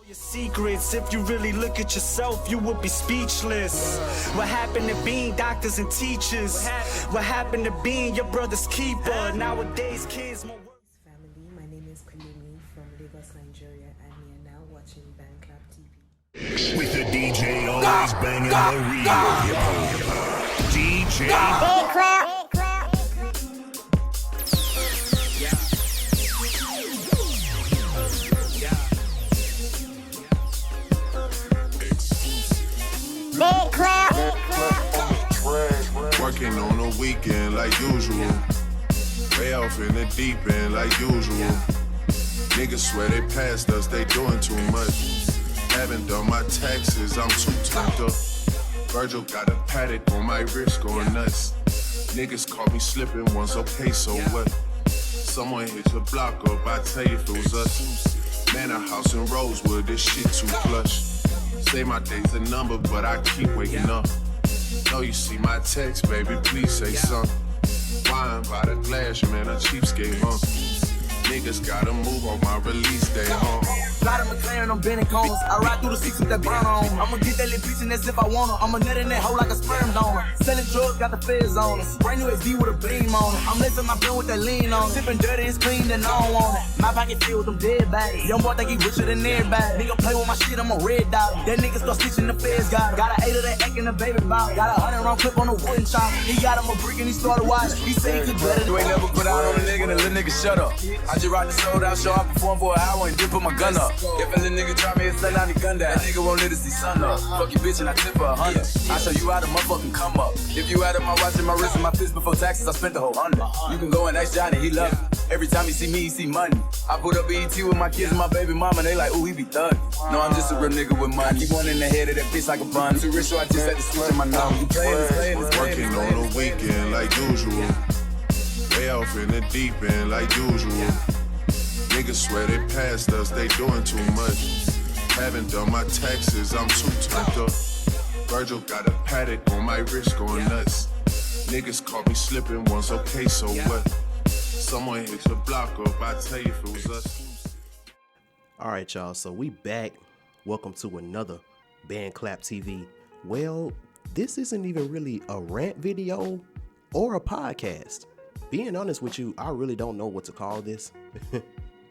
Your secrets, if you really look at yourself, you would be speechless. What happened to being doctors and teachers? What happened to being your brother's keeper? Nowadays, kids more work. Family, my name is Kulumi from Lagos, Nigeria, and we are now watching BandClap TV. With the DJ always banging the real hip-hop. DJ BandClap. Working on the weekend like usual. Way off in the deep end like usual. Niggas swear they passed us, they doing too much. Haven't done my taxes, I'm too turned up. Virgil got a paddock on my wrist going nuts. Niggas caught me slipping once, okay, so what? Someone hit your block up, I tell you if it was us. Man, a house in Rosewood, this shit too plush. Say my day's a number, but I keep waking up. Know you see my text, baby, please say something. Wine by the glass, man, a cheapskate, huh? Niggas gotta move on my release day, huh? Got a McLaren, I'm bending cones. I ride through the seats with that burn on. I'ma get that little bitch in as if I want her. I'ma nut in that hoe like a sperm donor. Selling drugs, got the feds on us. Brand new SD with a beam on it. I'm lacing my pen with that lean on it. Sipping dirty, it's clean, then I don't want it. My pocket filled with them dead bodies. Young boy think he richer than everybody. Nigga play with my shit, I'm a red dot. That nigga start stitching the feds, got a 8 of that egg in the baby bottle. Got a 100 round clip on the wooden chop. He got him a brick and he started watching. He said he could better. You ain't never put out on a nigga and the little nigga shut up. I just ride the sold out show, I perform for an hour and then put my gun up. If a little nigga try me, it's let out the gun down. That nigga won't let us see sun up. Fuck you bitch and I tip her 100. I show you how to motherfucking come up. If you added my watch and my wrist and my fist before taxes, I spent the whole 100. You can go and ask Johnny, he love it. Every time he see me, he see money. I put up BET with my kids and my baby mama, they like, ooh, he be thuggin'. No, I'm just a real nigga with money. Keep one in the head of that bitch like a bun. Too rich, so I just had to switch in my number. You playing. Working on the weekend like usual. Way off in the deep end like usual. Niggas swear they passed us, they doing too much. Haven't done my taxes, I'm too turned up. Virgil got a paddock on my wrist going nuts. Niggas caught me slipping once, okay, so what? Someone hit your block up, I tell you if it was us. All right, y'all, so we back. Welcome to another BandClap TV. Well, this isn't even really a rant video or a podcast. Being honest with you, I really don't know what to call this.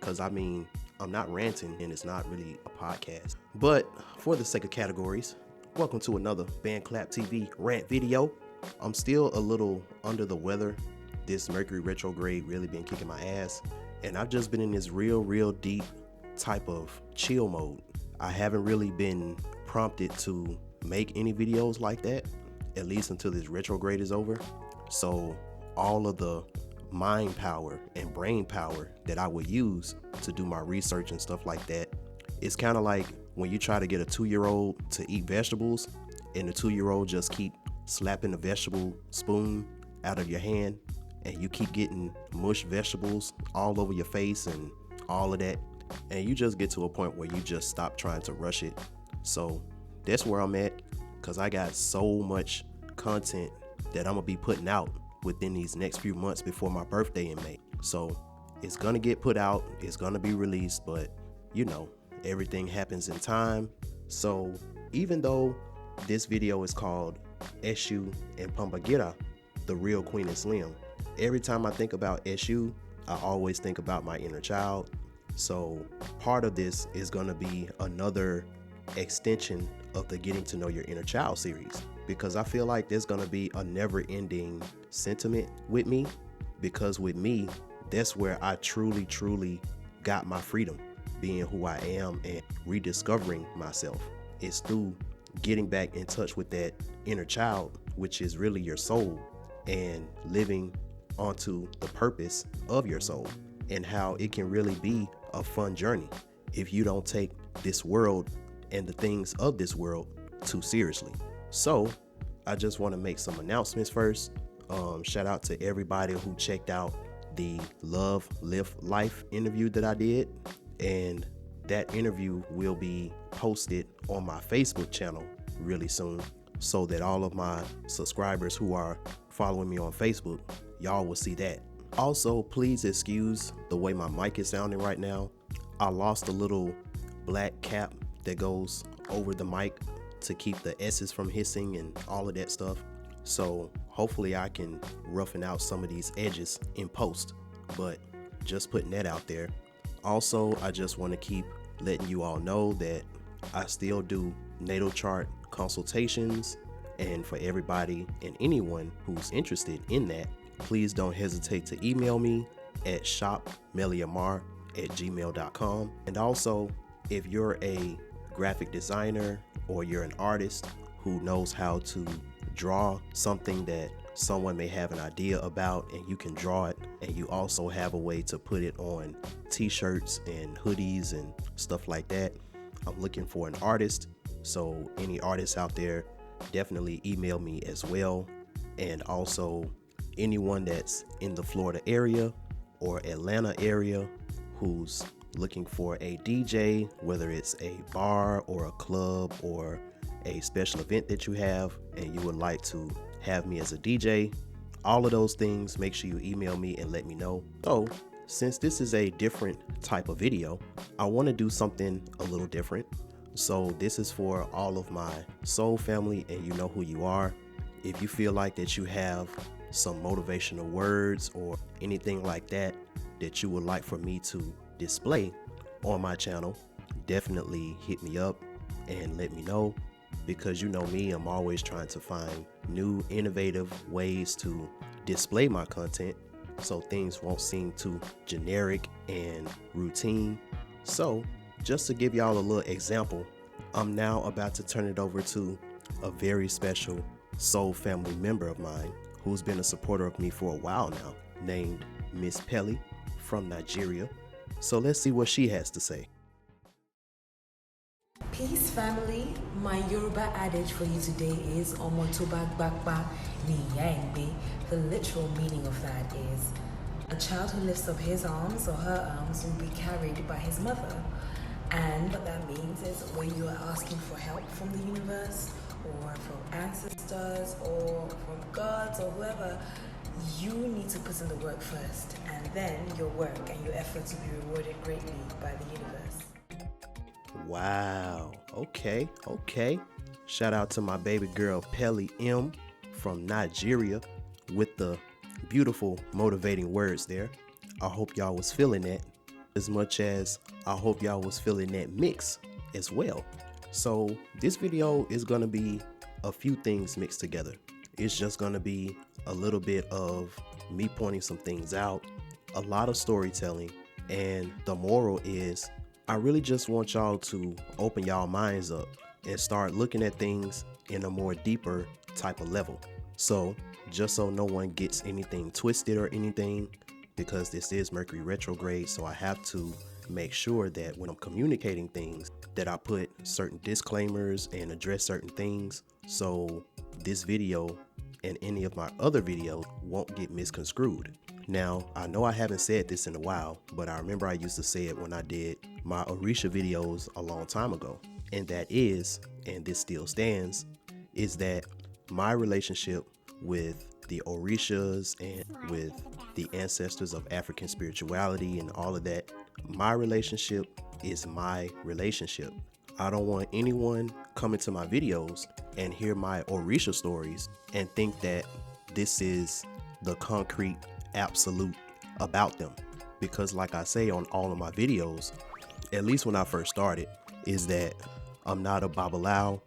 Because, I mean, I'm not ranting and it's not really a podcast. But for the sake of categories, welcome to another BandClap TV rant video. I'm still a little under the weather. This Mercury retrograde really been kicking my ass. And I've just been in this real deep type of chill mode. I haven't really been prompted to make any videos like that, at least until this retrograde is over. So all of the mind power and brain power that I would use to do my research and stuff like that, it's kind of like when you try to get a 2-year-old to eat vegetables and the 2-year-old just keep slapping the vegetable spoon out of your hand and you keep getting mushed vegetables all over your face and all of that, and you just get to a point where you just stop trying to rush it. So that's where I'm at, because I got so much content that I'm gonna be putting out within these next few months before my birthday in May. So it's gonna get put out, it's gonna be released, but you know, everything happens in time. So even though this video is called Eshu and Pomba Gira, the real Queen and Slim, every time I think about Eshu, I always think about my inner child. So part of this is gonna be another extension of the Getting to Know Your Inner Child series, because I feel like there's gonna be a never-ending sentiment with me, because with me, that's where I truly got my freedom, being who I am and rediscovering myself. It's through getting back in touch with that inner child, which is really your soul, and living onto the purpose of your soul, and how it can really be a fun journey if you don't take this world and the things of this world too seriously. So I just want to make some announcements first. Shout out to everybody who checked out the Love Lift Life interview that I did, and that interview will be posted on my Facebook channel really soon, so that all of my subscribers who are following me on Facebook, y'all will see that. Also, please excuse the way my mic is sounding right now. I lost a little black cap that goes over the mic to keep the S's from hissing and all of that stuff. So hopefully I can roughen out some of these edges in post, but just putting that out there. Also, I just want to keep letting you all know that I still do natal chart consultations, and for everybody and anyone who's interested in that, please don't hesitate to email me at shopmeliamar@gmail.com. And also, if you're a graphic designer or you're an artist who knows how to draw something that someone may have an idea about, and you can draw it, and you also have a way to put it on t-shirts and hoodies and stuff like that, I'm looking for an artist. So any artists out there, definitely email me as well. And also anyone that's in the Florida area or Atlanta area who's looking for a DJ, whether it's a bar or a club or a special event that you have and you would like to have me as a DJ, all of those things, make sure you email me and let me know. So since this is a different type of video, I want to do something a little different. So this is for all of my soul family, and you know who you are. If you feel like that you have some motivational words or anything like that that you would like for me to display on my channel, definitely hit me up and let me know, because you know me, I'm always trying to find new innovative ways to display my content so things won't seem too generic and routine. So just to give y'all a little example, I'm now about to turn it over to a very special soul family member of mine who's been a supporter of me for a while now, named Miss Pelly from Nigeria. So let's see what she has to say. Peace family, my Yoruba adage for you today is Omo to bag bakba ni yangbe. The literal meaning of that is a child who lifts up his arms or her arms will be carried by his mother. And what that means is when you are asking for help from the universe or from ancestors or from gods or whoever, you need to put in the work first, and then your work and your efforts will be rewarded greatly by the universe. Wow. Okay. Shout out to my baby girl Pelly M from Nigeria with the beautiful motivating words there. I hope y'all was feeling that as much as I hope y'all was feeling that mix as well. So this video is going to be a few things mixed together. It's just going to be a little bit of me pointing some things out, a lot of storytelling, and the moral is I really just want y'all to open y'all minds up and start looking at things in a more deeper type of level. So just so no one gets anything twisted or anything, because this is Mercury retrograde, so I have to make sure that when I'm communicating things that I put certain disclaimers and address certain things, so this video and any of my other videos won't get misconstrued. Now, I know I haven't said this in a while, but I remember I used to say it when I did my Orisha videos a long time ago. And that is, and this still stands, is that my relationship with the Orishas and with the ancestors of African spirituality and all of that, my relationship is my relationship. I don't want anyone coming to my videos and hear my Orisha stories and think that this is the concrete absolute about them. Because like I say on all of my videos, at least when I first started, is that I'm not a Babalao.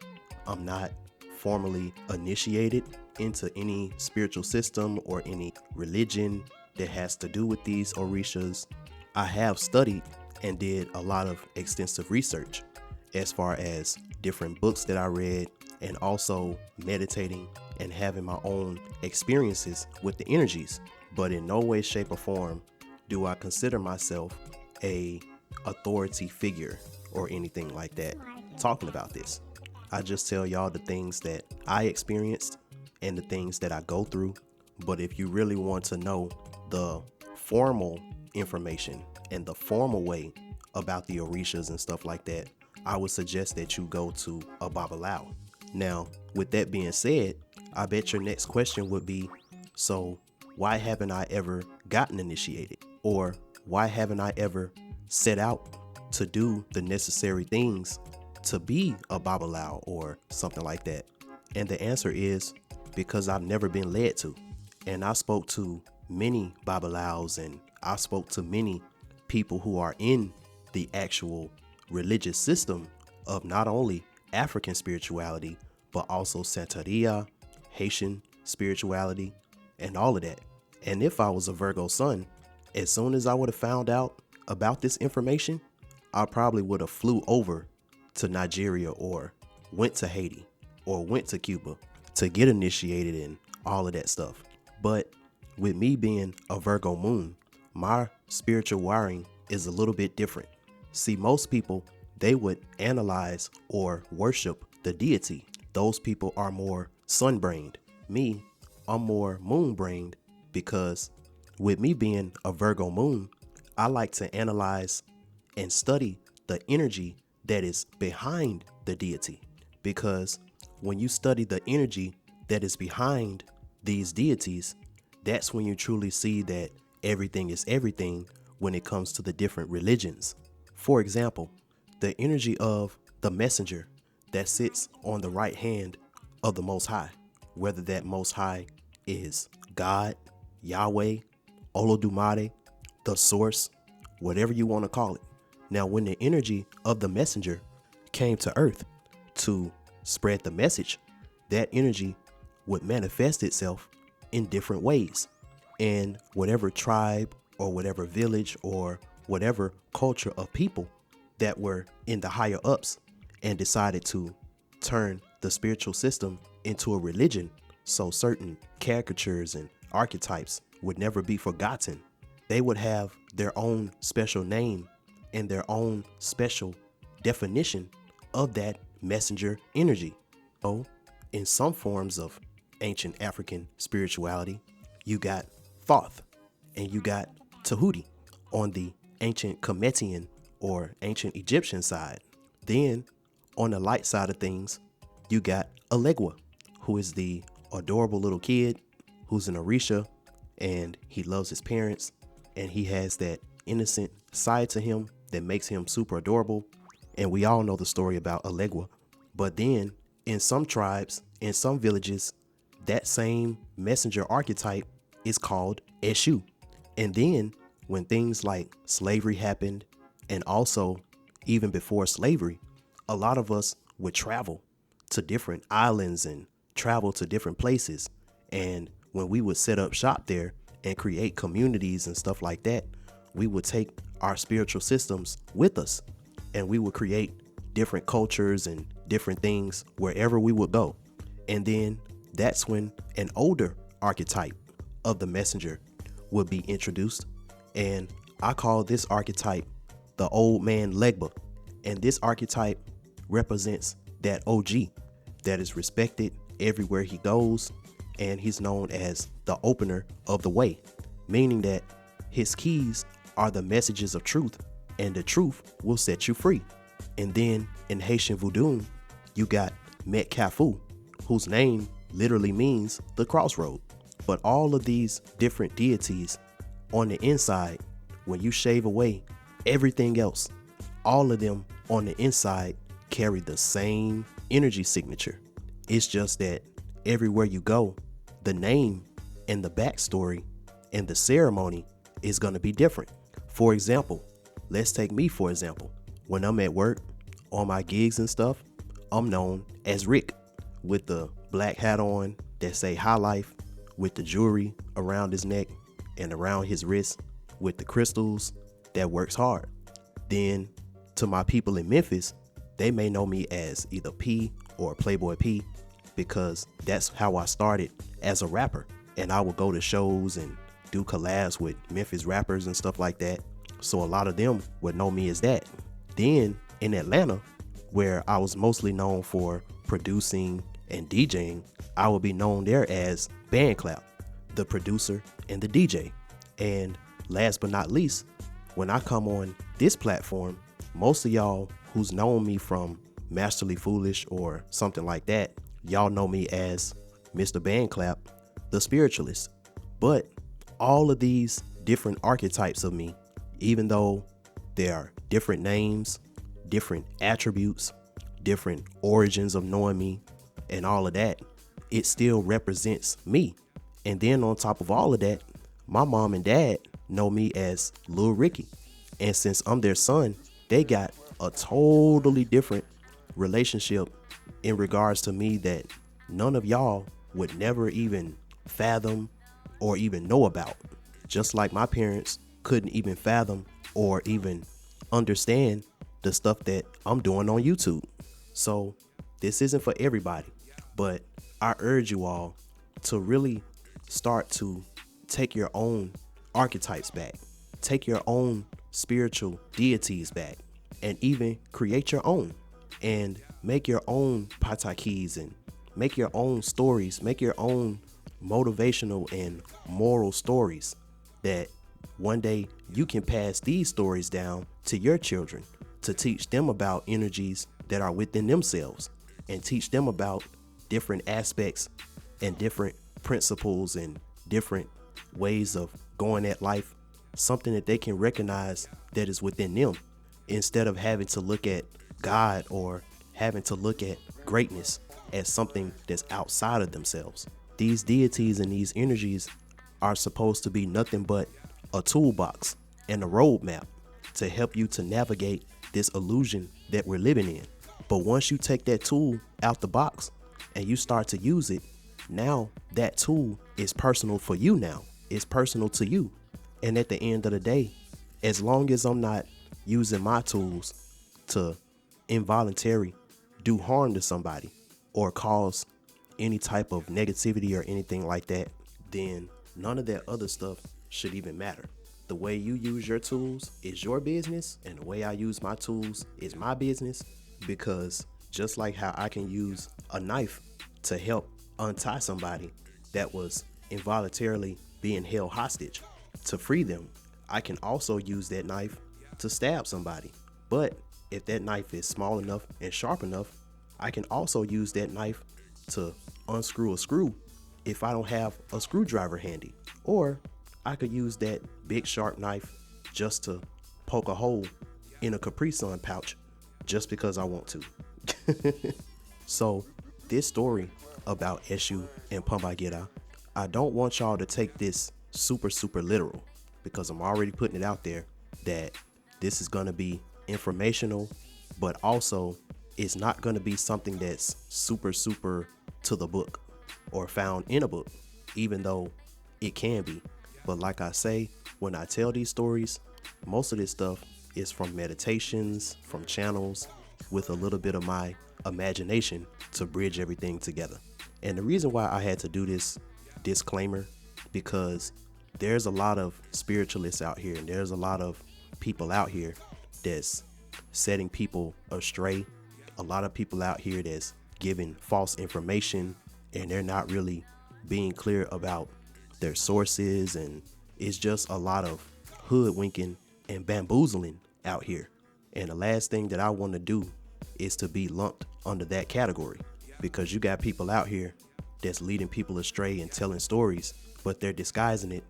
I'm not formally initiated into any spiritual system or any religion that has to do with these Orishas. I have studied and did a lot of extensive research as far as different books that I read, and also meditating and having my own experiences with the energies. But in no way, shape, or form do I consider myself a authority figure or anything like that talking about this. I just tell y'all the things that I experienced and the things that I go through. But if you really want to know the formal information and the formal way about the Orishas and stuff like that, I would suggest that you go to a Babalao. Now, with that being said, I bet your next question would be, so why haven't I ever gotten initiated? Or why haven't I ever set out to do the necessary things to be a Babalawo or something like that? And the answer is because I've never been led to. And I spoke to many Babalawos, and I spoke to many people who are in the actual religious system of not only African spirituality, but also Santeria, Haitian spirituality, and all of that. And if I was a Virgo sun, as soon as I would have found out about this information, I probably would have flew over to Nigeria or went to Haiti or went to Cuba to get initiated in all of that stuff. But with me being a Virgo moon, my spiritual wiring is a little bit different. See, most people, they would analyze or worship the deity. Those people are more sun-brained. Me, I'm more moon-brained, because with me being a Virgo moon, I like to analyze and study the energy that is behind the deity. Because when you study the energy that is behind these deities, that's when you truly see that everything is everything when it comes to the different religions. For example, the energy of the messenger that sits on the right hand of the Most High, whether that Most High is God, Yahweh, Olodumare, the source, whatever you want to call it. Now, when the energy of the messenger came to earth to spread the message, that energy would manifest itself in different ways. And whatever tribe or whatever village or whatever culture of people that were in the higher ups and decided to turn the spiritual system into a religion, so certain caricatures and archetypes would never be forgotten. They would have their own special name and their own special definition of that messenger energy. So, in some forms of ancient African spirituality, you got Thoth and you got Tahuti on the ancient Kemetian or ancient Egyptian side. Then, on the light side of things, you got Elegua, who is the adorable little kid who's an Orisha, and he loves his parents, and he has that innocent side to him that makes him super adorable. And we all know the story about Elegua. But then in some tribes, in some villages, that same messenger archetype is called Eshu. And then when things like slavery happened, and also even before slavery, a lot of us would travel to different islands and travel to different places. And when we would set up shop there and create communities and stuff like that, we would take our spiritual systems with us, and we would create different cultures and different things wherever we would go. And then that's when an older archetype of the messenger would be introduced. And I call this archetype the old man Legba. And this archetype represents that OG that is respected everywhere he goes. And he's known as the opener of the way, meaning that his keys are the messages of truth, and the truth will set you free. And then in Haitian Voodoo, you got Met Kafu, whose name literally means the crossroad. But all of these different deities on the inside, when you shave away everything else, all of them on the inside carry the same energy signature. It's just that everywhere you go, the name and the backstory and the ceremony is going to be different. For example, let's take me for example. When I'm at work, on my gigs and stuff, I'm known as Rick, with the black hat on that say High Life, with the jewelry around his neck and around his wrist, with the crystals that works hard. Then to my people in Memphis, they may know me as either P or Playboy P, because that's how I started as a rapper. And I would go to shows and do collabs with Memphis rappers and stuff like that. So a lot of them would know me as that. Then in Atlanta, where I was mostly known for producing and DJing, I would be known there as BandClap, the producer and the DJ. And last but not least, when I come on this platform, most of y'all who's known me from Masterly Foolish or something like that, y'all know me as Mr.BandClap, the spiritualist. But all of these different archetypes of me, even though there are different names, different attributes, different origins of knowing me and all of that, it still represents me. And then on top of all of that, my mom and dad know me as Lil Ricky. And since I'm their son, they got a totally different relationship in regards to me that none of y'all would never even fathom or even know about. Just like my parents couldn't even fathom or even understand the stuff that I'm doing on YouTube. So this isn't for everybody, but I urge you all to really start to take your own archetypes back, take your own spiritual deities back, and even create your own and make your own patakis and make your own stories, make your own motivational and moral stories that one day you can pass these stories down to your children to teach them about energies that are within themselves and teach them about different aspects and different principles and different ways of going at life, something that they can recognize that is within them instead of having to look at God or having to look at greatness as something that's outside of themselves. These deities and these energies are supposed to be nothing but a toolbox and a roadmap to help you to navigate this illusion that we're living in. But once you take that tool out the box and you start to use it, now that tool is personal for you now. It's personal to you. And at the end of the day, as long as I'm not using my tools to involuntarily do harm to somebody or cause any type of negativity or anything like that, then none of that other stuff should even matter. The way you use your tools is your business, and the way I use my tools is my business, because just like how I can use a knife to help untie somebody that was involuntarily being held hostage to free them, I can also use that knife to stab somebody. But if that knife is small enough and sharp enough, I can also use that knife to unscrew a screw if I don't have a screwdriver handy. Or I could use that big sharp knife just to poke a hole in a Capri Sun pouch just because I want to. So this story about Eshu and Pomba Gira, I don't want y'all to take this super literal, because I'm already putting it out there that this is going to be informational, but also it's not going to be something that's super to the book or found in a book, even though it can be. But like I say, when I tell these stories, most of this stuff is from meditations, from channels, with a little bit of my imagination to bridge everything together. And the reason why I had to do this disclaimer, because there's a lot of spiritualists out here, and there's a lot of people out here that's setting people astray. A lot of people out here that's giving false information, and they're not really being clear about their sources, and it's just a lot of hoodwinking and bamboozling out here. And the last thing that I want to do is to be lumped under that category, because you got people out here that's leading people astray and telling stories, but they're disguising it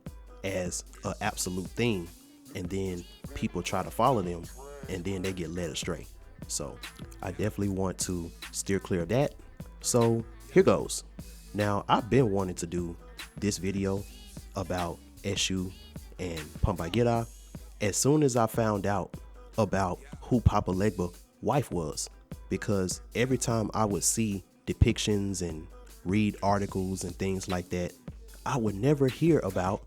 as an absolute thing, and then people try to follow them and then they get led astray. So I definitely want to steer clear of that. So here goes. Now, I've been wanting to do this video about Eshu and Pomba Gira as soon as I found out about who Papa Legba's wife was, because every time I would see depictions and read articles and things like that, I would never hear about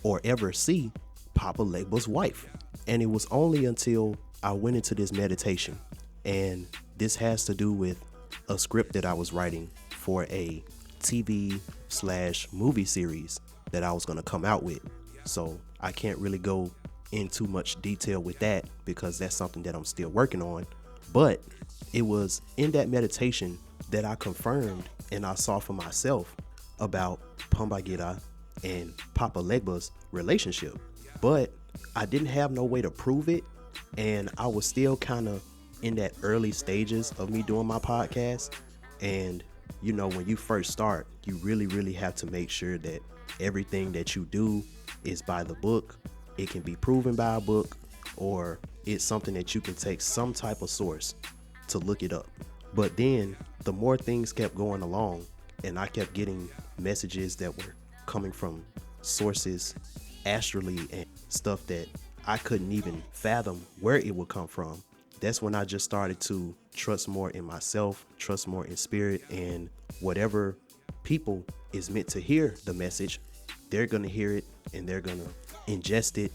or ever see Papa Legba's wife. And it was only until I went into this meditation, and this has to do with a script that I was writing for a TV/movie series that I was going to come out with. So I can't really go into much detail with that because that's something that I'm still working on. But it was in that meditation that I confirmed and I saw for myself about Pomba Gira and Papa Legba's relationship. But I didn't have no way to prove it, and I was still kind of in that early stages of me doing my podcast. And you know, when you first start, you really have to make sure that everything that you do is by the book. It can be proven by a book, or it's something that you can take some type of source to look it up. But then the more things kept going along and I kept getting messages that were coming from sources astrally and stuff that I couldn't even fathom where it would come from, that's when I just started to trust more in myself, trust more in spirit, and whatever people is meant to hear the message, they're going to hear it and they're going to ingest it.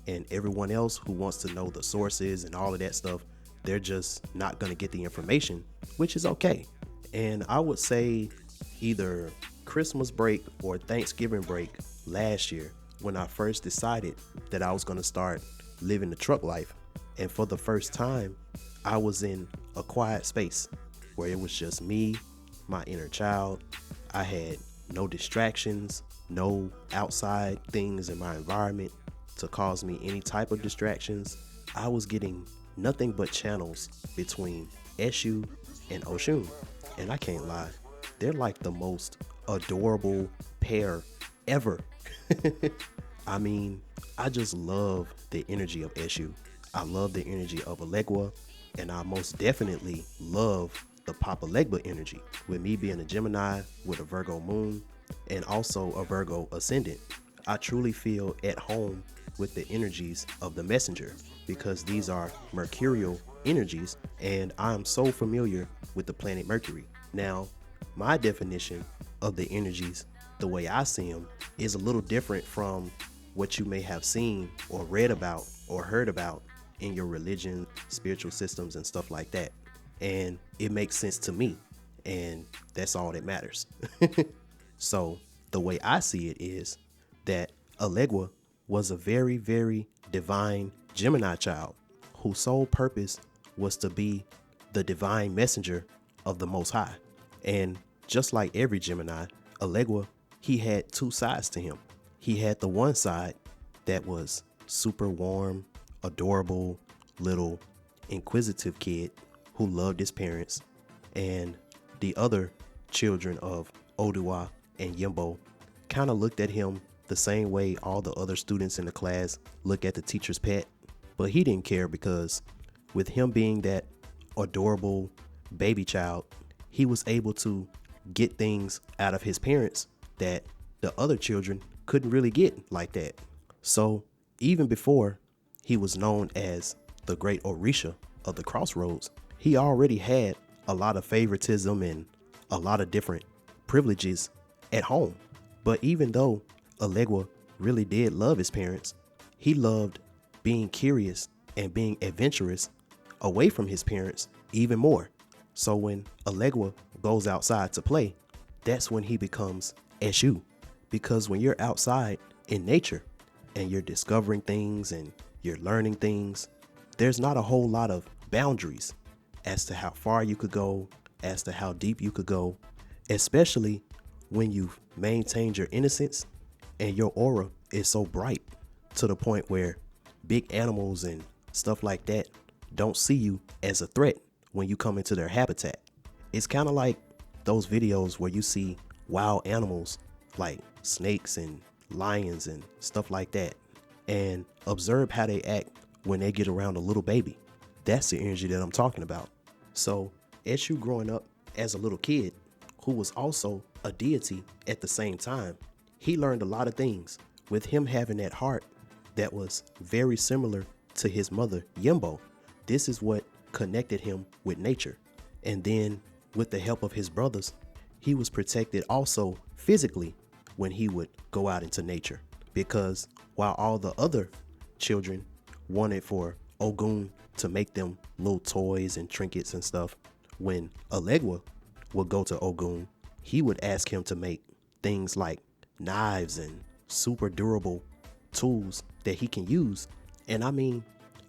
And everyone else who wants to know the sources and all of that stuff, they're just not going to get the information, which is okay. And I would say either Christmas break or Thanksgiving break last year, when I first decided that I was going to start living the truck life. And for the first time, I was in a quiet space where it was just me, my inner child. I had no distractions, no outside things in my environment to cause me any type of distractions. I was getting nothing but channels between Eshu and Oshun. And I can't lie, they're like the most adorable pair ever. I mean, I just love the energy of Eshu. I love the energy of Alegua, and I most definitely love the Papa Legba energy, with me being a Gemini with a Virgo moon and also a Virgo ascendant. I truly feel at home with the energies of the messenger because these are mercurial energies, and I'm so familiar with the planet Mercury. Now, my definition of the energies, the way I see them, is a little different from what you may have seen or read about or heard about in your religion, spiritual systems, and stuff like that. And it makes sense to me, and that's all that matters. So the way I see it is that Alegua was a very, very divine Gemini child whose sole purpose was to be the divine messenger of the Most High. And just like every Gemini, Alegua, he had two sides to him. He had the one side that was super warm, adorable, little inquisitive kid who loved his parents, and the other children of Odua and Yimbo kind of looked at him the same way all the other students in the class look at the teacher's pet. But he didn't care because with him being that adorable baby child, he was able to get things out of his parents that the other children couldn't really get like that. So even before he was known as the great Orisha of the Crossroads, he already had a lot of favoritism and a lot of different privileges at home. But even though Alegua really did love his parents, he loved being curious and being adventurous away from his parents even more. So when Alegua goes outside to play, that's when he becomes Eshu. Because when you're outside in nature and you're discovering things and you're learning things, there's not a whole lot of boundaries as to how far you could go, as to how deep you could go, especially when you've maintained your innocence and your aura is so bright to the point where big animals and stuff like that don't see you as a threat when you come into their habitat. It's kind of like those videos where you see wild animals like snakes and lions and stuff like that, and observe how they act when they get around a little baby. That's the energy that I'm talking about. So Eshu, growing up as a little kid who was also a deity at the same time, he learned a lot of things with him having that heart that was very similar to his mother Yimbo. This is what connected him with nature. And then with the help of his brothers, he was protected also physically when he would go out into nature, because while all the other children wanted for Ogun to make them little toys and trinkets and stuff, when Alegua would go to Ogun, he would ask him to make things like knives and super durable tools that he can use. And I mean,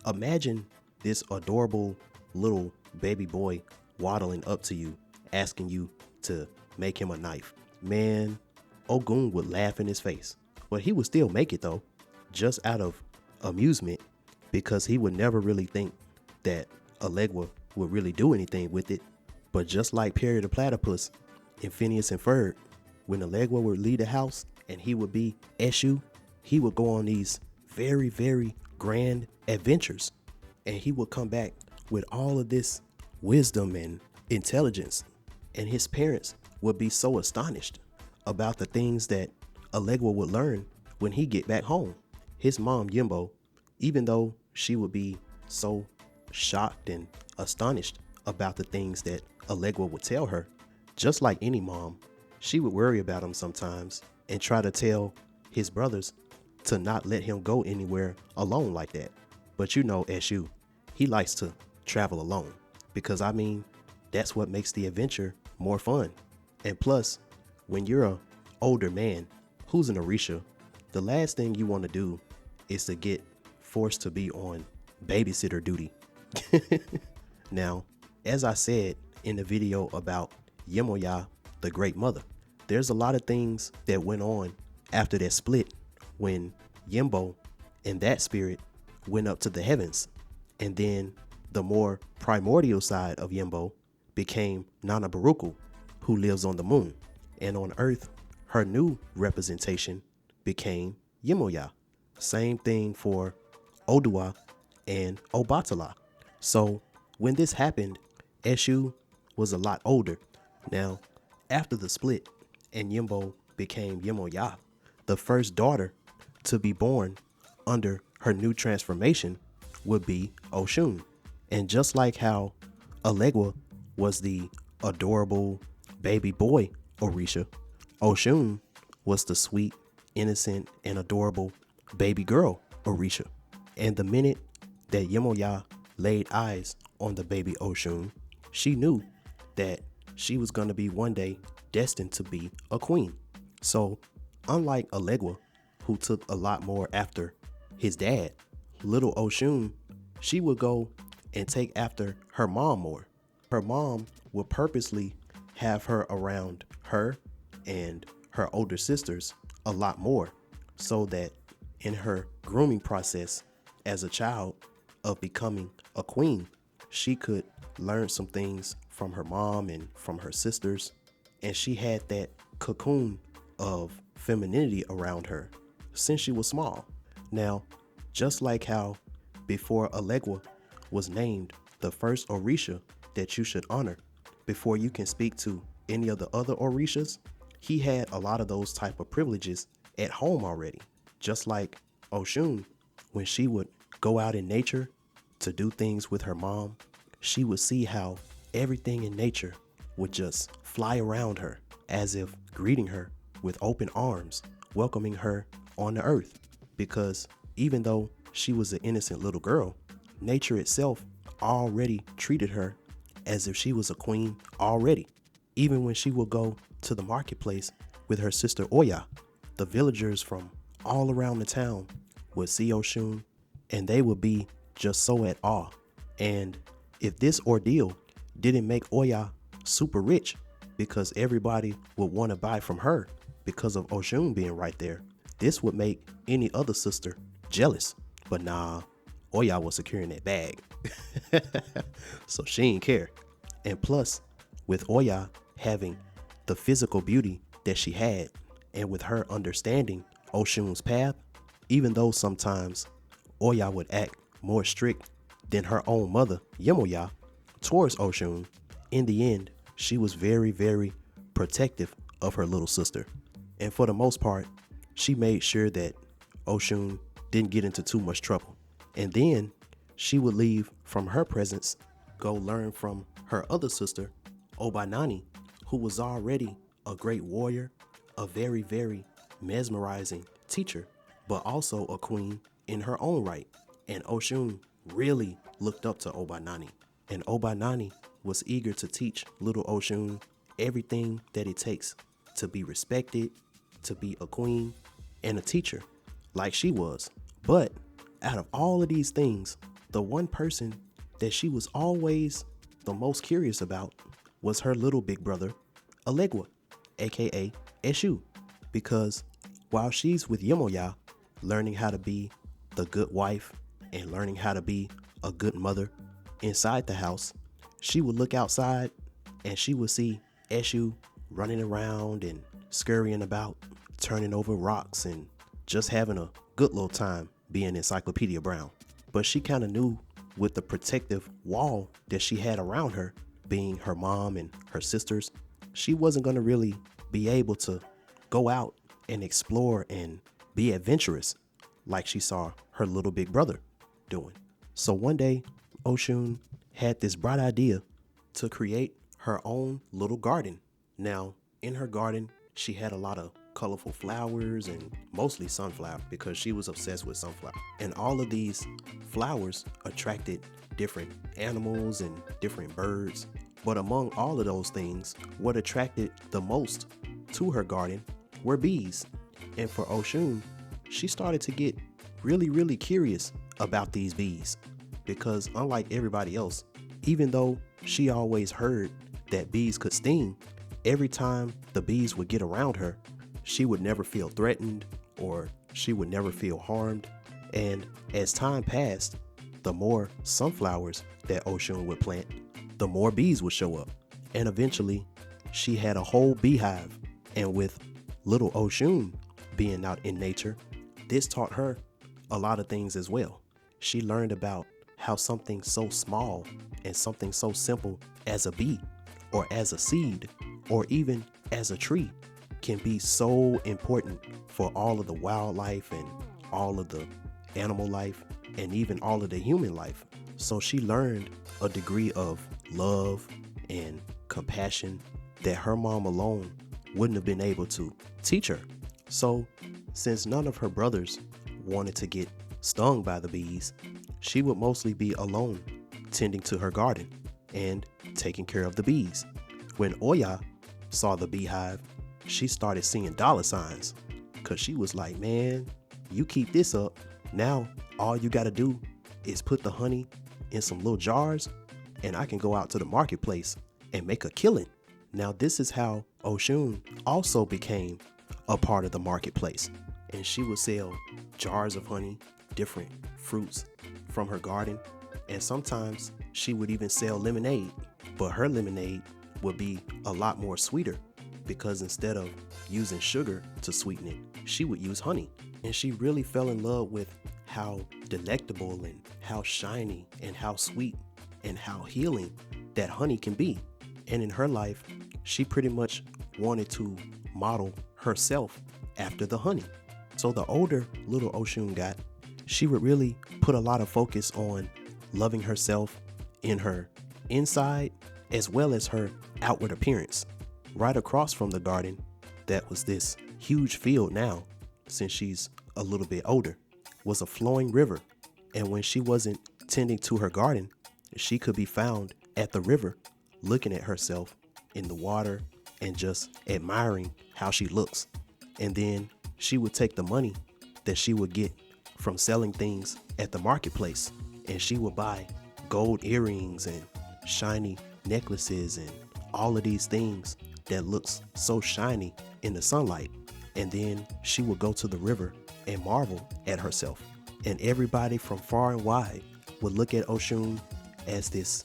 imagine this adorable little baby boy waddling up to you, asking you to make him a knife. Man, Ogun would laugh in his face. But he would still make it though, just out of amusement, because he would never really think that Alegua would really do anything with it. But just like Perry the Platypus in Phineas and Ferb, when Alegua would leave the house and he would be Eshu, he would go on these very, very grand adventures, and he would come back with all of this wisdom and intelligence, and his parents would be so astonished about the things that Alegua would learn when he get back home. His mom, Yimbo, even though she would be so shocked and astonished about the things that Alegua would tell her, just like any mom, she would worry about him sometimes and try to tell his brothers to not let him go anywhere alone like that. But you know, Eshu, he likes to travel alone because, I mean, that's what makes the adventure more fun. And plus, when you're an older man who's an Orisha, the last thing you want to do is to get forced to be on babysitter duty. Now, as I said in the video about Yemoya, the Great Mother, there's a lot of things that went on after that split when Yimbo and that spirit went up to the heavens, and then the more primordial side of Yimbo became Nana Baruku, who lives on the moon, and on Earth her new representation became Yemoya. Same thing for Odua and Obatala. So when this happened, Eshu was a lot older. Now, after the split and Yimbo became Yemoya, the first daughter to be born under her new transformation would be Oshun. And just like how Alegua was the adorable baby boy Orisha, Oshun was the sweet, innocent, and adorable baby girl Orisha. And the minute that Yemoya laid eyes on the baby Oshun, she knew that she was going to be one day destined to be a queen. So unlike Alegua, who took a lot more after his dad, little Oshun, she would go and take after her mom more. Her mom would purposely have her around her and her older sisters a lot more, so that in her grooming process as a child of becoming a queen, she could learn some things from her mom and from her sisters, and she had that cocoon of femininity around her since she was small. Now, just like how before Alegua was named the first Orisha that you should honor before you can speak to any of the other Orishas, he had a lot of those type of privileges at home already. Just like Oshun, when she would go out in nature to do things with her mom, she would see how everything in nature would just fly around her as if greeting her with open arms, welcoming her on the earth. Because even though she was an innocent little girl, nature itself already treated her as if she was a queen already. Even when she would go to the marketplace with her sister Oya, the villagers from all around the town would see Oshun and they would be just so at awe. And if this ordeal didn't make Oya super rich because everybody would want to buy from her because of Oshun being right there, this would make any other sister jealous. But nah, Oya was securing that bag. So she didn't care. And plus, with Oya having the physical beauty that she had, and with her understanding Oshun's path, even though sometimes Oya would act more strict than her own mother, Yemoya, towards Oshun, in the end, she was very, very protective of her little sister. And for the most part, she made sure that Oshun didn't get into too much trouble. And then she would leave from her presence, go learn from her other sister, Obanani, who was already a great warrior, a very, very mesmerizing teacher, but also a queen in her own right. And Oshun really looked up to Obanani. And Obanani was eager to teach little Oshun everything that it takes to be respected, to be a queen and a teacher like she was. But out of all of these things, the one person that she was always the most curious about was her little big brother, Alegua, aka Eshu. Because while she's with Yemoya, learning how to be the good wife and learning how to be a good mother inside the house, she would look outside and she would see Eshu running around and scurrying about, turning over rocks and just having a good little time being Encyclopedia Brown. But she kind of knew with the protective wall that she had around her, being her mom and her sisters, she wasn't going to really be able to go out and explore and be adventurous like she saw her little big brother doing. So one day, Oshun had this bright idea to create her own little garden. Now, in her garden, she had a lot of colorful flowers and mostly sunflower because she was obsessed with sunflower. And all of these flowers attracted different animals and different birds. But among all of those things, what attracted the most to her garden were bees. And for Oshun, she started to get really curious about these bees because unlike everybody else, even though she always heard that bees could sting, every time the bees would get around her, she would never feel threatened or she would never feel harmed. And as time passed, the more sunflowers that Oshun would plant, the more bees would show up. And eventually, she had a whole beehive. And with little Oshun being out in nature, this taught her a lot of things as well. She learned about how something so small and something so simple as a bee or as a seed or even as a tree can be so important for all of the wildlife and all of the animal life and even all of the human life. So she learned a degree of love and compassion that her mom alone wouldn't have been able to teach her. So since none of her brothers wanted to get stung by the bees, she would mostly be alone tending to her garden and taking care of the bees. When Oya saw the beehive, she started seeing dollar signs because she was like, man, you keep this up. Now all you got to do is put the honey in some little jars and I can go out to the marketplace and make a killing. Now this is how Oshun also became a part of the marketplace, and she would sell jars of honey, different fruits from her garden, and sometimes she would even sell lemonade, but her lemonade would be a lot more sweeter because instead of using sugar to sweeten it, she would use honey. And she really fell in love with how delectable and how shiny and how sweet and how healing that honey can be. And in her life, she pretty much wanted to model herself after the honey. So the older little Oshun got, she would really put a lot of focus on loving herself in her inside as well as her outward appearance. Right across from the garden, that was this huge field now, since she's a little bit older, was a flowing river. And when she wasn't tending to her garden, she could be found at the river looking at herself in the water and just admiring how she looks. And then she would take the money that she would get from selling things at the marketplace, and she would buy gold earrings and shiny necklaces and all of these things that looks so shiny in the sunlight. And then she would go to the river and marvel at herself. And everybody from far and wide would look at Oshun as this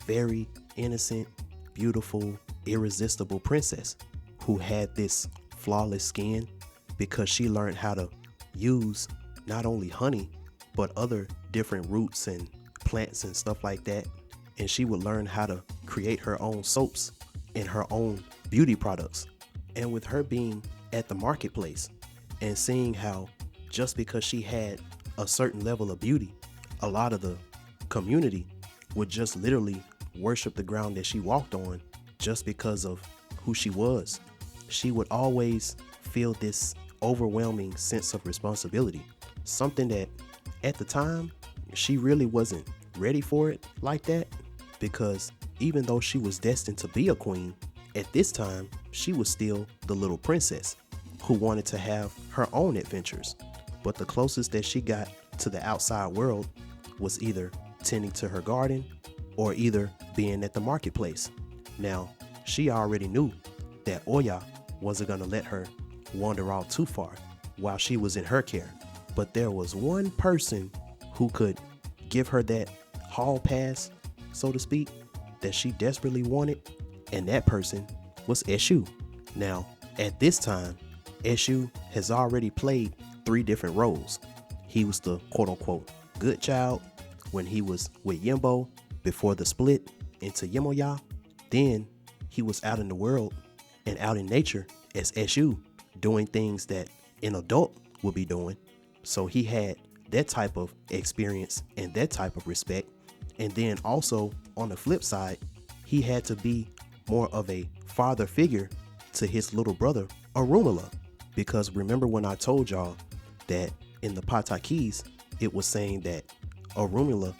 very innocent, beautiful, irresistible princess who had this flawless skin because she learned how to use not only honey, but other different roots and plants and stuff like that. And she would learn how to create her own soaps and her own beauty products. And with her being at the marketplace and seeing how just because she had a certain level of beauty, a lot of the community would just literally worship the ground that she walked on just because of who she was. She would always feel this overwhelming sense of responsibility, something that at the time she really wasn't ready for it like that, because even though she was destined to be a queen, at this time she was still the little princess who wanted to have her own adventures. But the closest that she got to the outside world was either tending to her garden or either being at the marketplace. Now, she already knew that Oya wasn't going to let her wander off too far while she was in her care. But there was one person who could give her that hall pass, so to speak, that she desperately wanted, and that person was Eshu. Now, at this time, Eshu has already played 3 different roles. He was the quote-unquote good child when he was with Yimbo before the split into Yemoya. Then he was out in the world and out in nature as Eshu, doing things that an adult would be doing. So he had that type of experience and that type of respect. And then also on the flip side, he had to be more of a father figure to his little brother, Orunmila. Because remember when I told y'all that in the Patakis, it was saying that Orunmila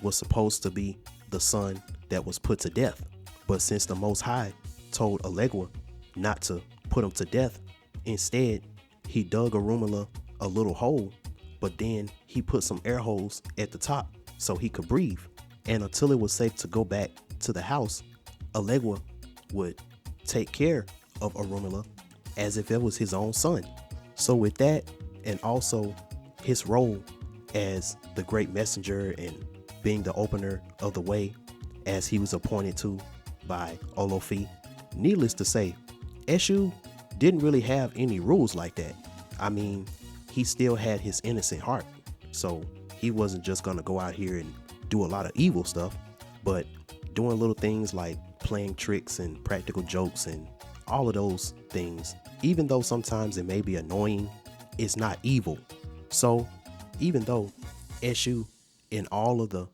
was supposed to be the son that was put to death. But since the Most High told Elegua not to put him to death, instead he dug Orunmila a little hole, but then he put some air holes at the top so he could breathe. And until it was safe to go back to the house, Elegua would take care of Orunmila as if it was his own son. So with that, and also his role as the great messenger and being the opener of the way as he was appointed to by Olofi, needless to say, Eshu didn't really have any rules like that. I mean, he still had his innocent heart. So he wasn't just gonna go out here and do a lot of evil stuff, but doing little things like playing tricks and practical jokes and all of those things, even though sometimes it may be annoying, it's not evil. So even though Eshu, in all of the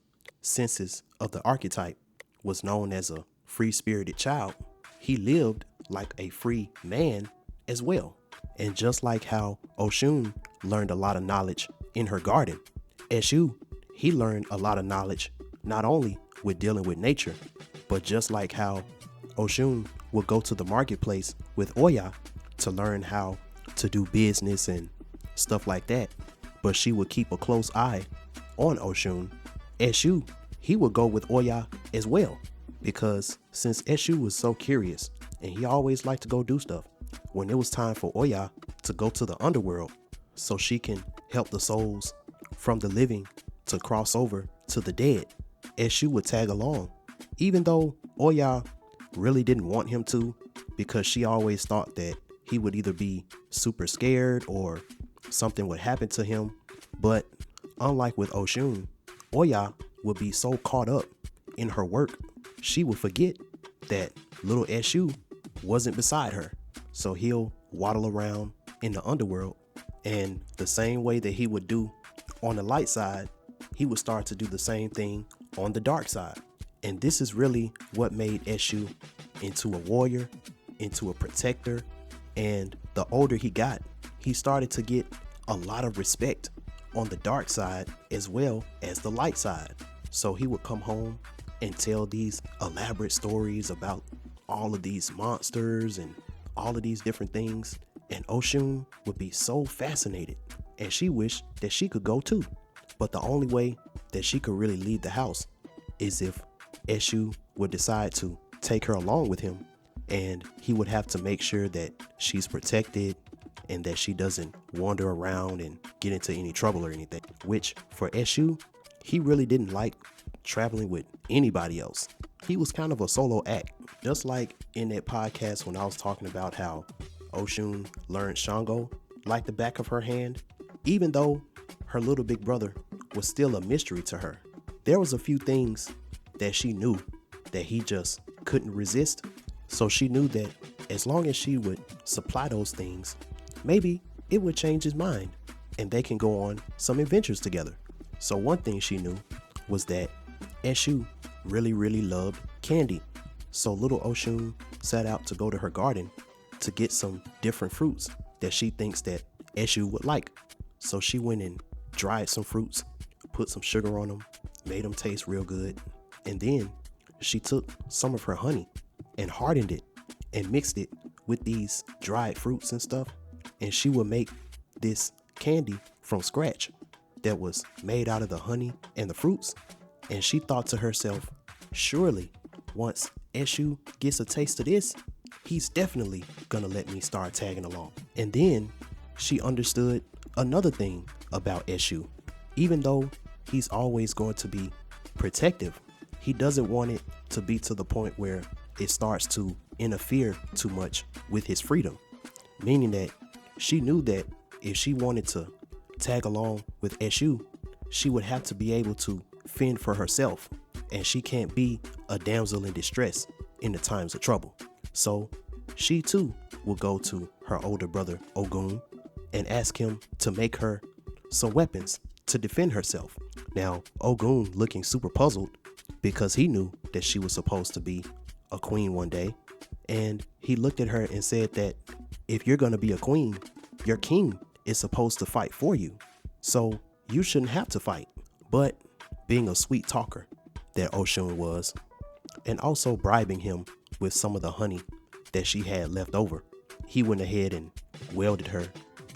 senses of the archetype, was known as a free-spirited child, he lived like a free man as well. And just like how Oshun learned a lot of knowledge in her garden, Eshu, he learned a lot of knowledge not only with dealing with nature, but just like how Oshun would go to the marketplace with Oya to learn how to do business and stuff like that, but she would keep a close eye on Oshun. Eshu, he would go with Oya as well, because since Eshu was so curious and he always liked to go do stuff, when it was time for Oya to go to the underworld so she can help the souls from the living to cross over to the dead, Eshu would tag along, even though Oya really didn't want him to, because she always thought that he would either be super scared or something would happen to him. But unlike with Oshun, Oya would be so caught up in her work, she would forget that little Eshu wasn't beside her. So he'll waddle around in the underworld, and the same way that he would do on the light side, he would start to do the same thing on the dark side. And this is really what made Eshu into a warrior, into a protector. And the older he got, he started to get a lot of respect on the dark side as well as the light side. So he would come home and tell these elaborate stories about all of these monsters and all of these different things. And Oshun would be so fascinated, and she wished that she could go too. But the only way that she could really leave the house is if Eshu would decide to take her along with him, and he would have to make sure that she's protected and that she doesn't wander around and get into any trouble or anything. Which for Eshu, he really didn't like traveling with anybody else. He was kind of a solo act, just like in that podcast when I was talking about how Oshun learned Shango like the back of her hand. Even though her little big brother was still a mystery to her, there was a few things that she knew that he just couldn't resist. So she knew that as long as she would supply those things, maybe it would change his mind and they can go on some adventures together. So one thing she knew was that Eshu really loved candy. So little Oshun set out to go to her garden to get some different fruits that she thinks that Eshu would like. So she went and dried some fruits, put some sugar on them, made them taste real good. And then she took some of her honey and hardened it and mixed it with these dried fruits and stuff. And she would make this candy from scratch that was made out of the honey and the fruits. And she thought to herself, surely once Eshu gets a taste of this, he's definitely gonna let me start tagging along. And then she understood another thing about Eshu. Even though he's always going to be protective, he doesn't want it to be to the point where it starts to interfere too much with his freedom. Meaning that she knew that if she wanted to tag along with Eshu, she would have to be able to fend for herself. And she can't be a damsel in distress in the times of trouble. So she too will go to her older brother Ogun and ask him to make her some weapons to defend herself. Now, Ogun looking super puzzled because he knew that she was supposed to be a queen one day. And he looked at her and said that if you're going to be a queen, your king is supposed to fight for you. So you shouldn't have to fight. But being a sweet talker that Oshun was, and also bribing him with some of the honey that she had left over, he went ahead and welded her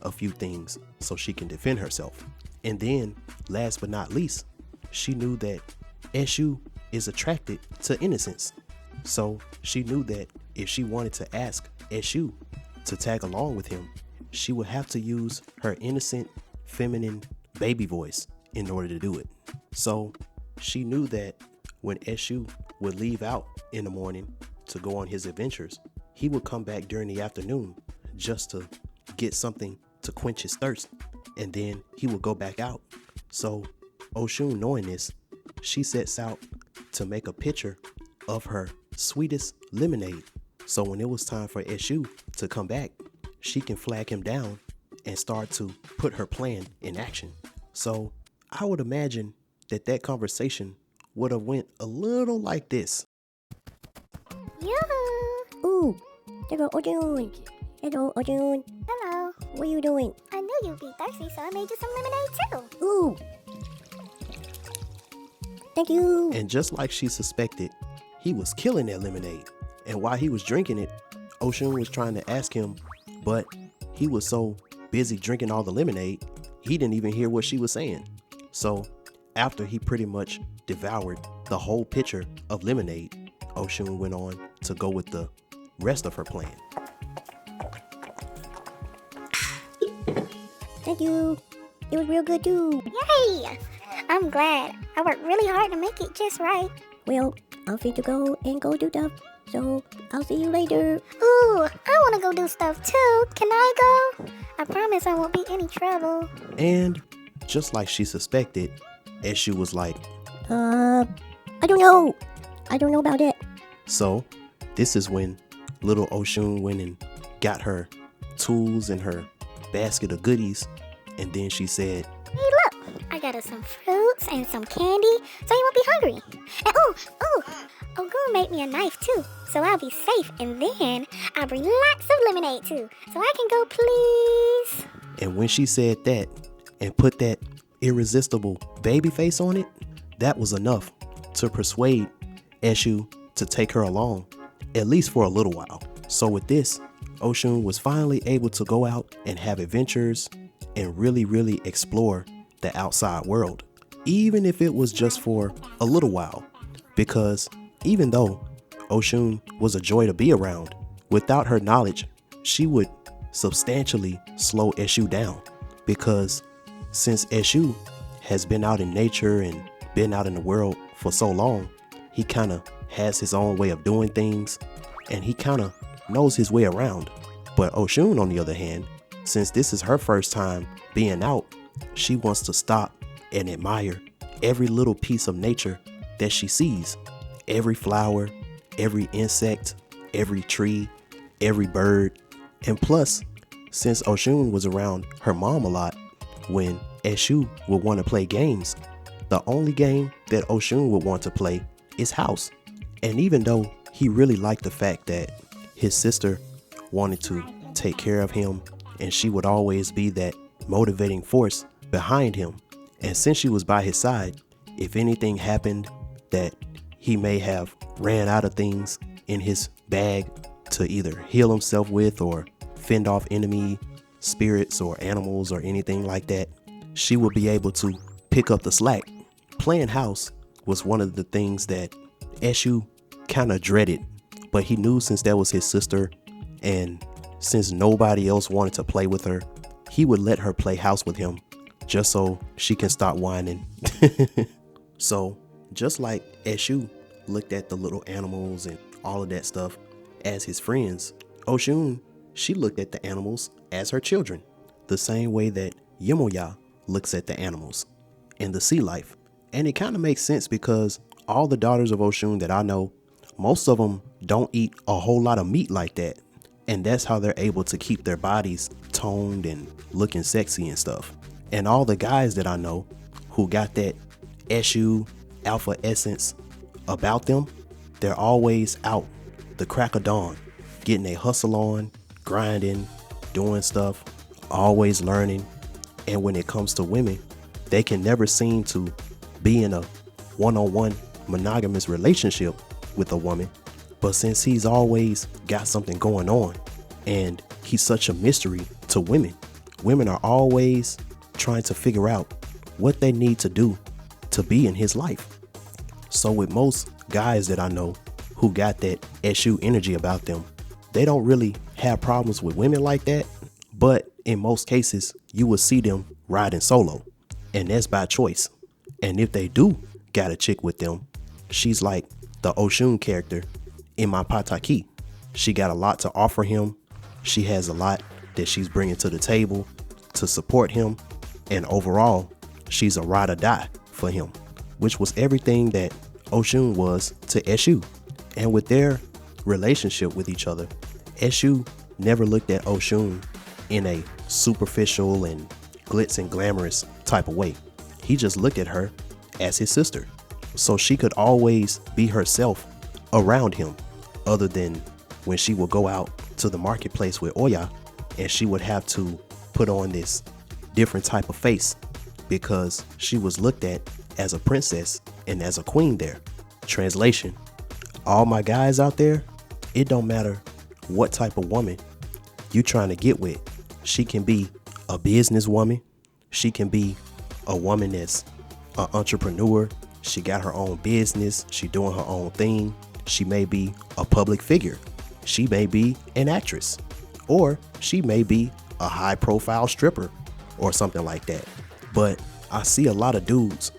a few things so she can defend herself. And then, last but not least, she knew that Eshu is attracted to innocence. So she knew that if she wanted to ask Eshu to tag along with him, she would have to use her innocent, feminine baby voice in order to do it. So she knew that when Eshu would leave out in the morning to go on his adventures, he would come back during the afternoon just to get something to quench his thirst, and then he would go back out. So Oshun, knowing this, she sets out to make a picture of her sweetest lemonade. So when it was time for Eshu to come back, she can flag him down and start to put her plan in action. So I would imagine that that conversation would have went a little like this. Yoo-hoo! Ooh, hello, Oshun. Hello, Oshun. Hello. What are you doing? I knew you'd be thirsty, so I made you some lemonade too. Ooh. Thank you. And just like she suspected, he was killing that lemonade. And while he was drinking it, Oshun was trying to ask him, but he was so busy drinking all the lemonade, he didn't even hear what she was saying. So after he pretty much devoured the whole pitcher of lemonade, Oshun went on to go with the rest of her plan. Thank you. It was real good too. Yay! I'm glad. I worked really hard to make it just right. Well, I'm fit to go and go do stuff. So I'll see you later. Ooh, I want to go do stuff too. Can I go? I promise I won't be any trouble. And just like she suspected, Eshu was like, I don't know. I don't know about that. So this is when little Oshun went and got her tools and her basket of goodies, and then she said, Hey, look, I got us some fruits and some candy, so you won't be hungry. And Ogun made me a knife too, so I'll be safe. And then I'll bring lots of lemonade too, so I can go, please. and when she said that and put that irresistible baby face on it, that was enough to persuade Eshu to take her along, at least for a little while. So with this, Oshun was finally able to go out and have adventures and really explore the outside world, even if it was just for a little while. Because even though Oshun was a joy to be around, without her knowledge, she would substantially slow Eshu down. Because since Eshu has been out in nature and been out in the world for so long, he kind of has his own way of doing things, and he kind of knows his way around. But Oshun, on the other hand, since this is her first time being out, she wants to stop and admire every little piece of nature that she sees. Every flower, every insect, every tree, every bird. And plus, since Oshun was around her mom a lot, when Eshu would want to play games, the only game that Oshun would want to play is house. And even though he really liked the fact that his sister wanted to take care of him, and she would always be that motivating force behind him, and since she was by his side, if anything happened that he may have ran out of things in his bag to either heal himself with or fend off enemy spirits or animals or anything like that, she would be able to pick up the slack. Playing house was one of the things that Eshu kind of dreaded, but he knew since that was his sister, and since nobody else wanted to play with her, he would let her play house with him just so she can stop whining. So just like Eshu looked at the little animals and all of that stuff as his friends, Oshun, she looked at the animals as her children, the same way that Yemoya looks at the animals and the sea life. And it kind of makes sense because all the daughters of Oshun that I know, most of them don't eat a whole lot of meat like that. And that's how they're able to keep their bodies toned and looking sexy and stuff. And all the guys that I know who got that Eshu alpha essence about them, they're always out the crack of dawn, getting a hustle on, grinding, doing stuff, always learning. And when it comes to women, they can never seem to be in a one-on-one monogamous relationship with a woman. But since he's always got something going on and he's such a mystery to women, women are always trying to figure out what they need to do to be in his life. So with most guys that I know who got that Eshu energy about them, they don't really have problems with women like that. But in most cases, you will see them riding solo, and that's by choice. And if they do got a chick with them, she's like the Oshun character in my Pataki. She got a lot to offer him. She has a lot that she's bringing to the table to support him. And overall, she's a ride or die for him, which was everything that Oshun was to Eshu. And with their relationship with each other, Eshu never looked at Oshun in a superficial and glitz and glamorous type of way. He just looked at her as his sister, so she could always be herself around him, other than when she would go out to the marketplace with Oya and she would have to put on this different type of face because she was looked at as a princess and as a queen there. Translation: all my guys out there, it don't matter what type of woman you trying to get with. She can be a businesswoman. She can be a woman that's an entrepreneur. She got her own business. She doing her own thing. She may be a public figure. She may be an actress, or she may be a high profile stripper or something like that. But I see a lot of dudes,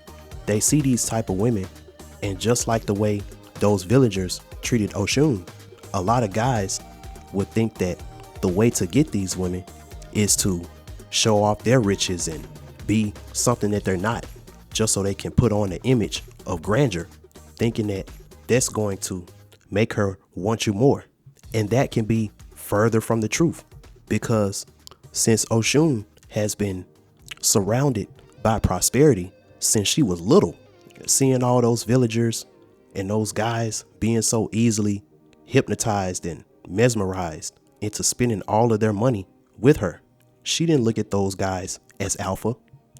they see these type of women, and just like the way those villagers treated Oshun, a lot of guys would think that the way to get these women is to show off their riches and be something that they're not, just so they can put on an image of grandeur, thinking that that's going to make her want you more. And that can be further from the truth, because since Oshun has been surrounded by prosperity since she was little, seeing all those villagers and those guys being so easily hypnotized and mesmerized into spending all of their money with her, she didn't look at those guys as alpha.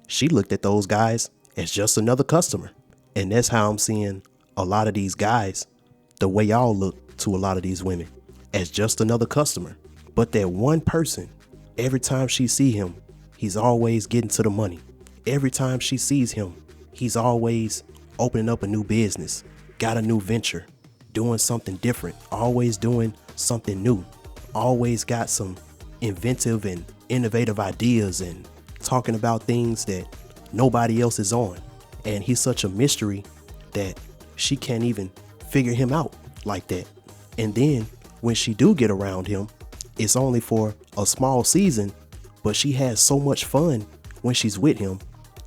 She looked at those guys as just another customer. And that's how I'm seeing a lot of these guys, the way y'all look to a lot of these women, as just another customer. But that one person, every time she see him, he's always getting to the money. Every time she sees him, he's always opening up a new business, got a new venture, doing something different, always doing something new, always got some inventive and innovative ideas and talking about things that nobody else is on. And he's such a mystery that she can't even figure him out like that. And then when she do get around him, it's only for a small season, but she has so much fun when she's with him.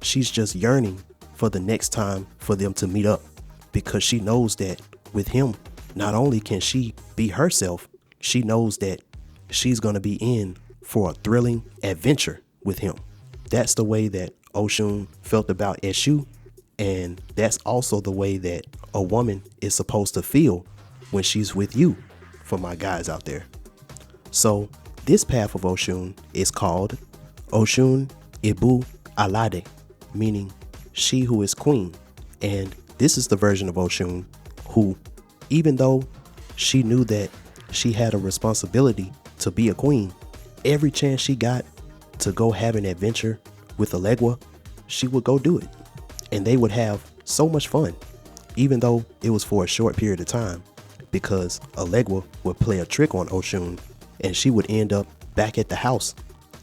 She's just yearning for the next time for them to meet up, because she knows that with him, not only can she be herself, she knows that she's going to be in for a thrilling adventure with him. That's the way that Oshun felt about Eshu, and that's also the way that a woman is supposed to feel when she's with you, for my guys out there. So this path of Oshun is called Oshun Ibu Alade, meaning she who is queen. And this is the version of Oshun who, even though she knew that she had a responsibility to be a queen, every chance she got to go have an adventure with Alegua, she would go do it. And they would have so much fun, even though it was for a short period of time, because Alegua would play a trick on Oshun and she would end up back at the house.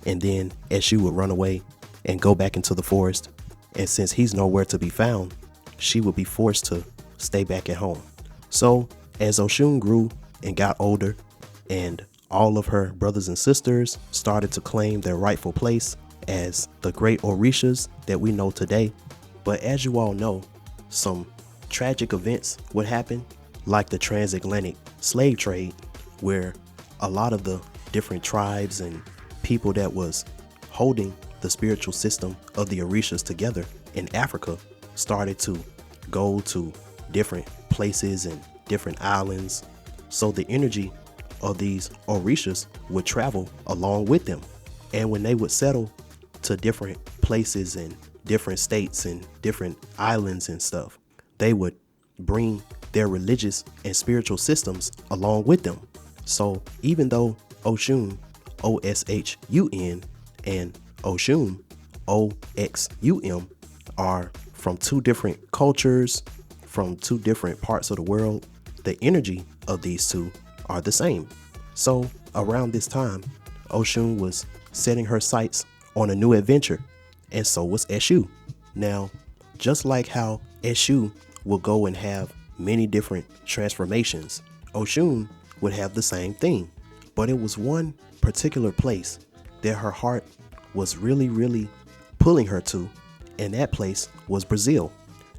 And then Eshu would run away and go back into the forest. And since he's nowhere to be found, she would be forced to stay back at home. So as Oshun grew and got older, and all of her brothers and sisters started to claim their rightful place as the great Orishas that we know today. But as you all know, some tragic events would happen, like the transatlantic slave trade, where a lot of the different tribes and people that was holding the spiritual system of the Orishas together in Africa started to go to different places and different islands. So the energy of these Orishas would travel along with them. And when they would settle to different places and different states and different islands and stuff, they would bring their religious and spiritual systems along with them. So even though Oshun, Oshun, and Oshun, Oxum, are from two different cultures, from two different parts of the world, the energy of these two are the same. So around this time, Oshun was setting her sights on a new adventure, and so was Eshu. Now, just like how Eshu will go and have many different transformations, Oshun would have the same thing. But it was one particular place that her heart was really pulling her to, and that place was Brazil.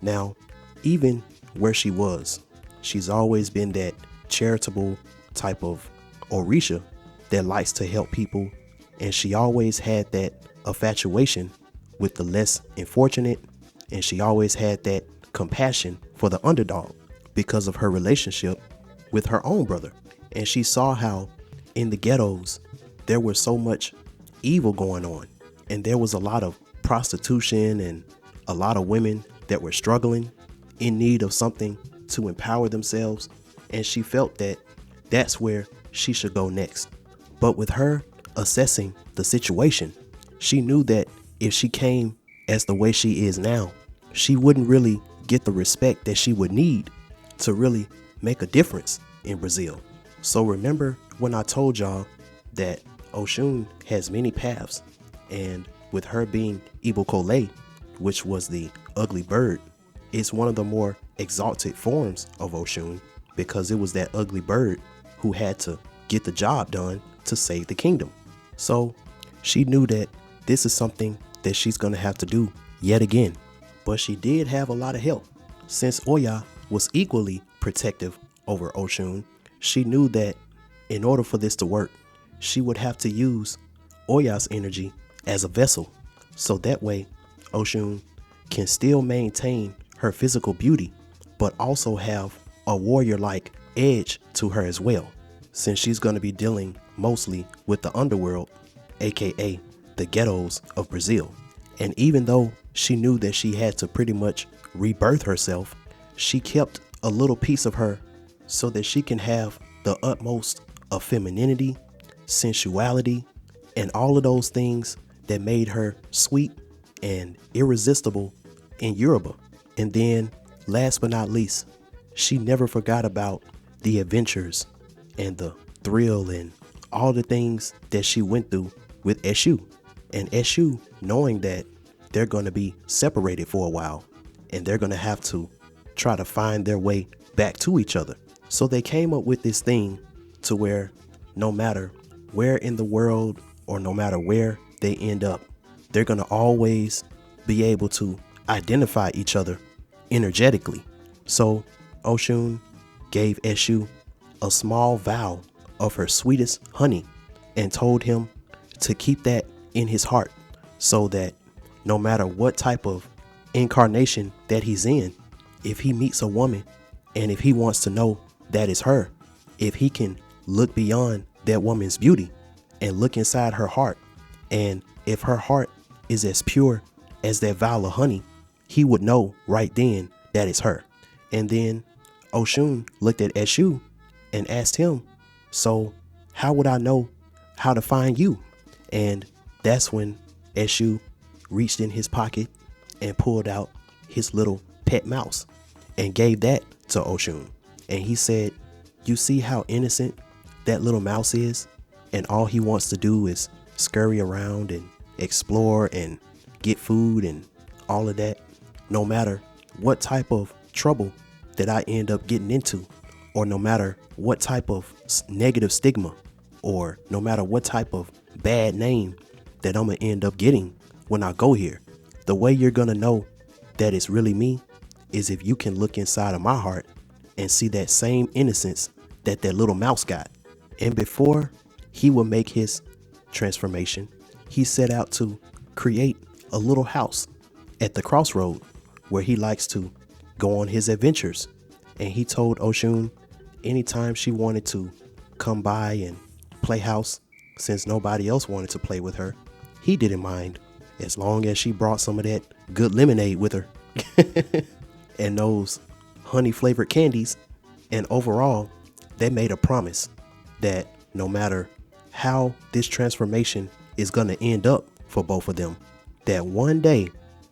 Now, even where she was, she's always been that charitable type of Orisha that likes to help people, and she always had that infatuation with the less unfortunate, and she always had that compassion for the underdog because of her relationship with her own brother. And she saw how in the ghettos there was so much evil going on, and there was a lot of prostitution and a lot of women that were struggling in need of something to empower themselves, and she felt that that's where she should go next. But with her assessing the situation, she knew that if she came as the way she is now, she wouldn't really get the respect that she would need to really make a difference in Brazil. So remember when I told y'all that Oshun has many paths, and with her being Ibukole, which was the ugly bird, it's one of the more exalted forms of Oshun, because it was that ugly bird who had to get the job done to save the kingdom. So she knew that this is something that she's going to have to do yet again. But she did have a lot of help. Since Oya was equally protective over Oshun, she knew that in order for this to work, she would have to use Oya's energy as a vessel. So that way, Oshun can still maintain her physical beauty, but also have a warrior-like edge to her as well, since she's going to be dealing mostly with the underworld, aka the ghettos of Brazil. And even though she knew that she had to pretty much rebirth herself, she kept a little piece of her so that she can have the utmost of femininity, sensuality, and all of those things that made her sweet and irresistible in Yoruba. And then, last but not least, she never forgot about the adventures and the thrill and all the things that she went through with Eshu. And Eshu, knowing that they're going to be separated for a while and they're going to have to try to find their way back to each other. So they came up with this thing to where no matter where in the world or no matter where they end up, they're going to always be able to identify each other energetically. So Oshun gave Eshu a small vial of her sweetest honey and told him to keep that in his heart, so that no matter what type of incarnation that he's in, if he meets a woman and if he wants to know that is her, if he can look beyond that woman's beauty and look inside her heart, and if her heart is as pure as that vial of honey, he would know right then that it's her. And then Oshun looked at Eshu and asked him, so how would I know how to find you? And that's when Eshu reached in his pocket and pulled out his little pet mouse and gave that to Oshun. And he said, you see how innocent that little mouse is? And all he wants to do is scurry around and explore and get food and all of that. No matter what type of trouble that I end up getting into, or no matter what type of negative stigma, or no matter what type of bad name that I'm gonna end up getting when I go here, the way you're gonna know that it's really me is if you can look inside of my heart and see that same innocence that little mouse got. And before he would make his transformation, he set out to create a little house at the crossroad where he likes to go on his adventures. And he told Oshun anytime she wanted to come by and play house, since nobody else wanted to play with her, he didn't mind as long as she brought some of that good lemonade with her and those honey flavored candies. And overall, they made a promise that no matter how this transformation is going to end up for both of them, that one day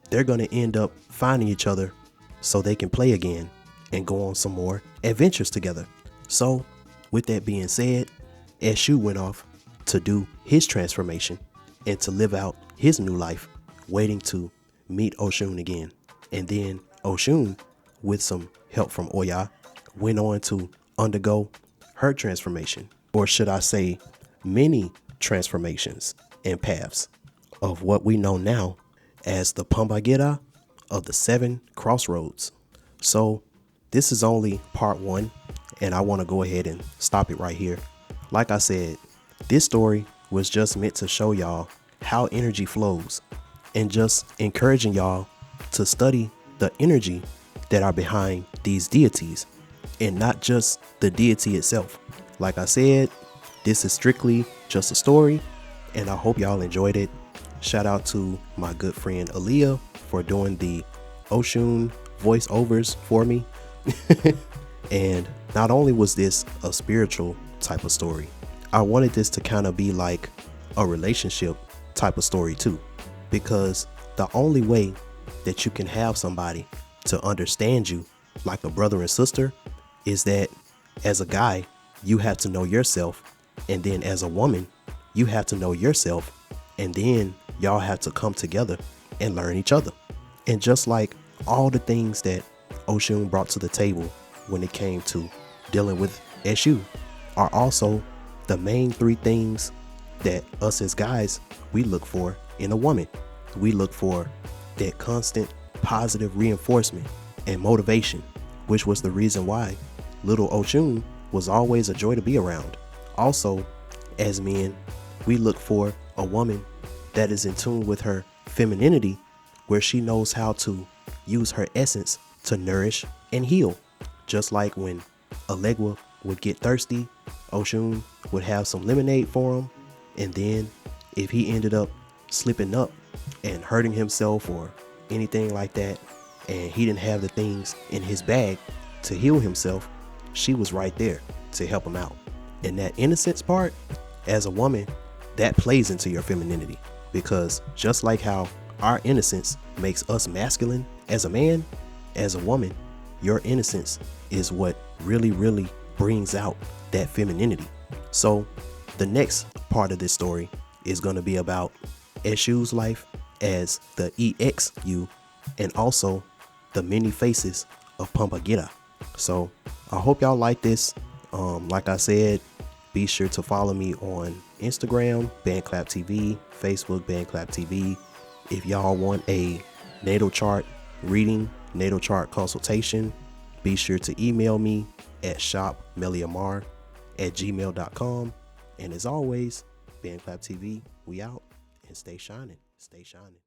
they're going to end up finding each other so they can play again and go on some more adventures together. So with that being said, Eshu went off to do his transformation and to live out his new life, waiting to meet Oshun again. And then Oshun, with some help from Oya, went on to undergo her transformation, or should I say many transformations and paths of what we know now as the Pomba Gira of the 7 crossroads. So this is only part 1, and I want to go ahead and stop it right here. Like I said, this story was just meant to show y'all how energy flows and just encouraging y'all to study the energy that are behind these deities and not just the deity itself. Like I said, this is strictly just a story, and I hope y'all enjoyed it. Shout out to my good friend Aaliyah for doing the Oshun voiceovers for me. And not only was this a spiritual type of story, I wanted this to kind of be like a relationship type of story too, because the only way that you can have somebody to understand you like a brother and sister is that as a guy, you have to know yourself, and then as a woman, you have to know yourself, and then y'all have to come together and learn each other. And just like all the things that Oshun brought to the table when it came to dealing with Eshu are also the main 3 things that us as guys, we look for in a woman. We look for that constant positive reinforcement and motivation, which was the reason why little Oshun was always a joy to be around. Also, as men, we look for a woman that is in tune with her femininity, where she knows how to use her essence to nourish and heal. Just like when Alegua would get thirsty, Oshun would have some lemonade for him, and then if he ended up slipping up and hurting himself or anything like that, and he didn't have the things in his bag to heal himself, she was right there to help him out. And that innocence part, as a woman, that plays into your femininity, because just like how our innocence makes us masculine as a man, as a woman, your innocence is what really brings out that femininity. So the next part of this story is going to be about Eshu's life as the EXU, and also the many faces of Pomba Gira. So I hope y'all like this. Like I said, be sure to follow me on Instagram, BandClap TV, Facebook, BandClap TV. If y'all want a natal chart reading, natal chart consultation, be sure to email me at shopmeliamar@gmail.com. And as always, BandClap TV, we out, and stay shining, stay shining.